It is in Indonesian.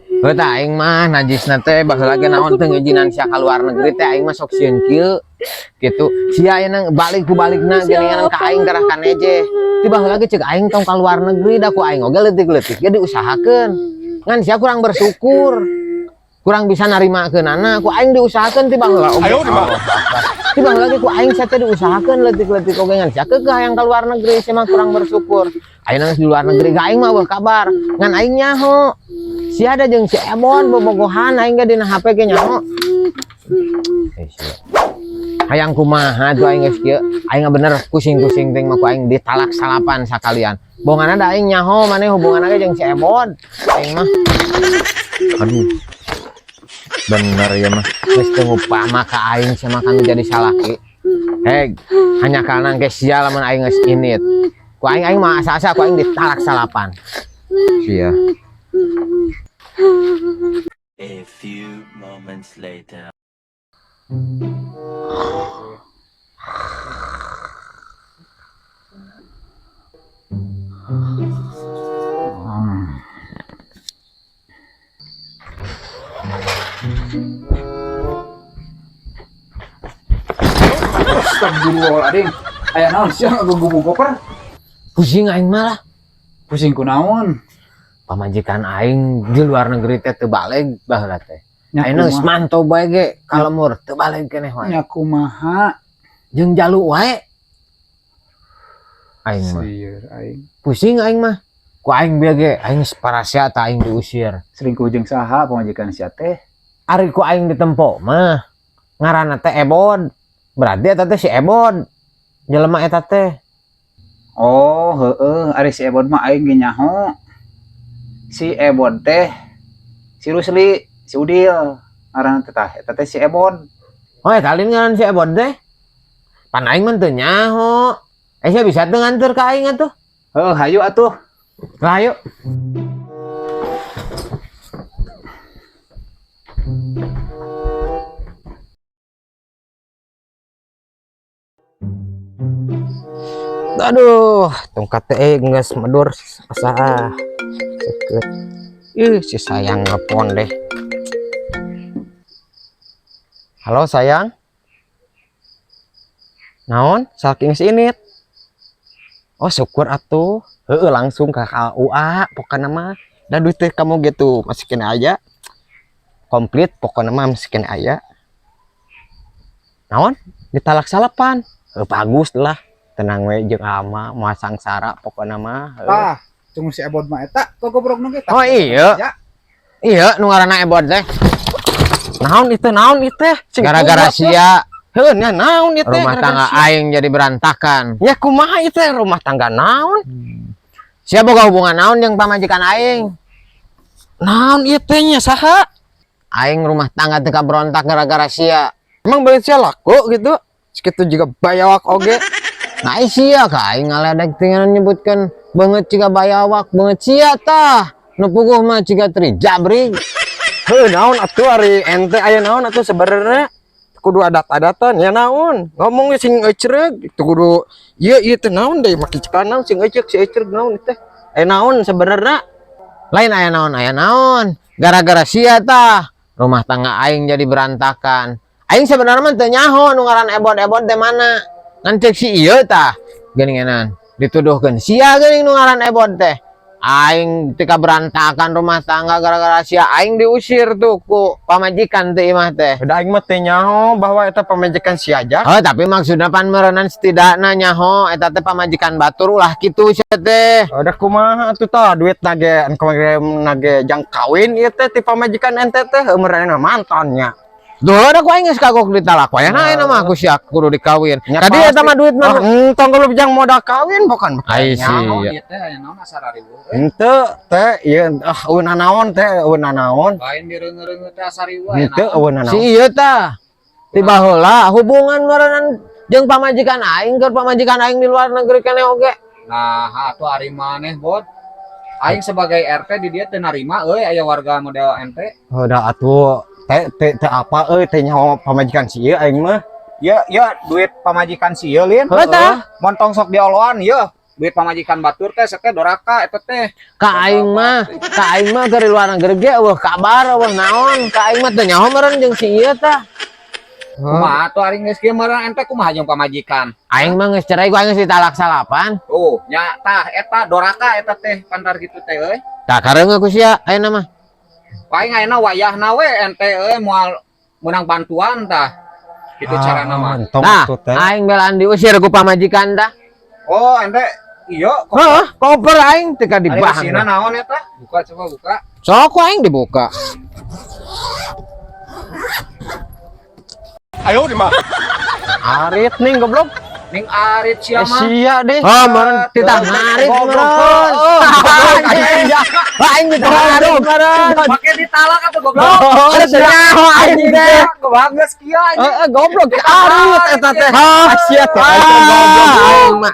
Heuh aing mah najisna teh baheula ge naon teh ngijinan sia ka luar negeri teh aing mah sok sieun kieu kitu. Sia ayeuna balik ku balikna geningan ka aing karah kaneje. Ti baheula ge ceuk aing tong ka luar negeri da ku aing oge leutik-leutik ge diusahakeun. Ngan sia kurang bersyukur. Kurang bisa narimakeunana ku aing diusahakeun ti baheula oge. Ti baheula ge ku aing sia teh diusahakeun leutik-leutik oge ngan sia keukeuh hayang ka luar negeri sia mah kurang bersyukur. Ayeuna di luar negeri ge aing mah weuh kabar ngan aing nyaho. Si ada jeung si Ebon bobogohan aing ge dina HP ge nyaho. Hayang kumaha tuh aing geus kieu. Aing bener pusing-pusing teh mah ku aing ditalak salapan sakalian. Bonganna da aing nyaho maneh hubunganna ge jeung si Ebon. Aing mah aduh. Bener ya mah. Geus teu ngupama ka aing sama kami jadi salaki. Hanya karena geus sia lamun aing geus init. Ku aing mah asa-asa ku aing ditalak salapan. Sia. A few moments later. Astagfirullahaladzim. Aya naon sia ngagunggu koper? Pusing aing malah. Pusing ku naon? Pamajikan aing di luar negeri teh teu balik baheula teh. Ayeuna geus Nyakumaha? mantau bae ge ka lemur teu balik keneh wae. Nyakumaha? Jeung jalu wae. Aing mah Sieur aing. pusing aing mah. Ku aing bieu ge aing separasia tah aing diusir. Selingkuh jeung saha pamajikan sia teh? Ari ku aing ditempo mah ngaranna teh Ebon. Berarti eta teh si Ebon. Jelema eta teh. Oh, heueuh, ari si Ebon mah aing ge nyaho. Si Ebon teh si Rusli, si Udil. Ngaranna teh tah eta teh si Ebon. Oh, eta lain ngaran si Ebon teh. Pan aing mah teu nyaho. Sia bisa teu nganter ka aing atuh. Heuh, hayu atuh. Lah ayo. Aduh, tongkat teh geus medur asa. Si sayang nelpon deh. Halo sayang. Naon? Saking sinit. Oh syukur atuh. Heueuh langsung ke KUA pokokna mah. Da duit teh kamu gitu masukin aja. Komplit pokokna mah masukin aya. Naon? Ditalak salapan. Bagus lah. Tenang we jeung ama moal sangsara pokokna mah. Tah, tunggu si Ebon mah eta gogobrok nu ge. Oh iya. Iya nu ngaranna Ebon teh. Naon itu gara-gara sia. Heuh nya naon itu rumah tangga aing jadi berantakan. Ya kumaha itu rumah tangga naon? Sia boga hubungan naon jeung pamajikan aing? Naon ieu teh nya saha? Aing rumah tangga teu berontak gara-gara sia. Emang beureut sia laku gitu? Sekitu juga bayawak oge. Nah sia ka aing ngaledek teh nyebutkeun beungeut ciga bayawak, beungeut sia tah. Nu puguh mah ciga Tri Jabri. Heuh naon atuh ari ente aya naon atuh sebenarnya? Kudu adat-adatan ya naon ngomong sing ecreg itu kudu ieu teh naon deui make cikana sing ecreg si ecreg naon teh naon sebenarnya lain aya naon gara-gara sia tah rumah tangga aing jadi berantakan. Aing sebenarnya mah teu nyaho nu ngaran Ebon teh mana ngan cek si ieu tah geuningan dituduhkeun sia geuning nu ngaran Ebon teh. Aing tika berantakan rumah tangga gara-gara sia aing diusir tuh ku pamajikan teh imah teh. Udah aing mah teh nyaho bahwa eta pamajikan sia aja. Oh, tapi maksudna pan meureunana setidakna nyaho eta teh pamajikan batur ulah kitu sia teh. Udah kumaha atuh tah duit nage jang kawin ieu teh ti pamajikan ente teh meureunana mantannya. Duh, ada ku aing geus kagok ditalak wae na aya mah aku sia kudu dikawin. Tadi eta mah duit mah tong kalau jang modal kawin bukan. Ai sih. Ieu teh aya naon asa ribu. Henteu teh ieu eunah naon teh eunah naon. Lain direungeut teh asa ribu. Henteu eunah naon. Si ieu tah. Ti baheula hubungan meureunana jeung pamajikan aing keur pamajikan aing di luar negeri keneh oge. Nah, atuh ari maneh, Bot. Aing sebagai RT di dieu teu narima euy aya warga model ente. Udah atuh teh apa teh nyaho pamajikan si ieu aing mah. Ya duit pamajikan si ieu lin. Heeh. Montong sok dioloan ieu. duit pamajikan batur teh seke doraka eta teh. Ka aing mah dari luar negeri ge eueuh kabar eueuh naon. Ka aing mah teu nyaho meureun jeung si ieu tah. Kumaha atuh ari geus kieu meureun ente kumaha jeung pamajikan? Aing mah geus cerai ku aing geus ditalak salapan. Oh, nya tah eta doraka eta teh pantar kitu teh euy. Tah kareung ku sia ayeuna mah. Paling ayeuna wayahna we ente euy moal meunang bantuan tah. Kitu carana mah. Nah, aing belaan diusir ku pamajikan tah. Oh, ente iya Heeh, koper aing teu ka Ari dibahang. mesinna naon eta? Buka coba buka. Sok ku aing dibuka. Ayo di mah. Arit ning goblok. Ning arit sia mah. Sia deh. Oh, meureun titah ngarit meureun. Aing ditarik meureun. Make ditalak atuh goblok. Oh, nyaho aing teh. Kebanges kieu anjing. Goblok arit eta teh. Sia teh aing goblok aing mah.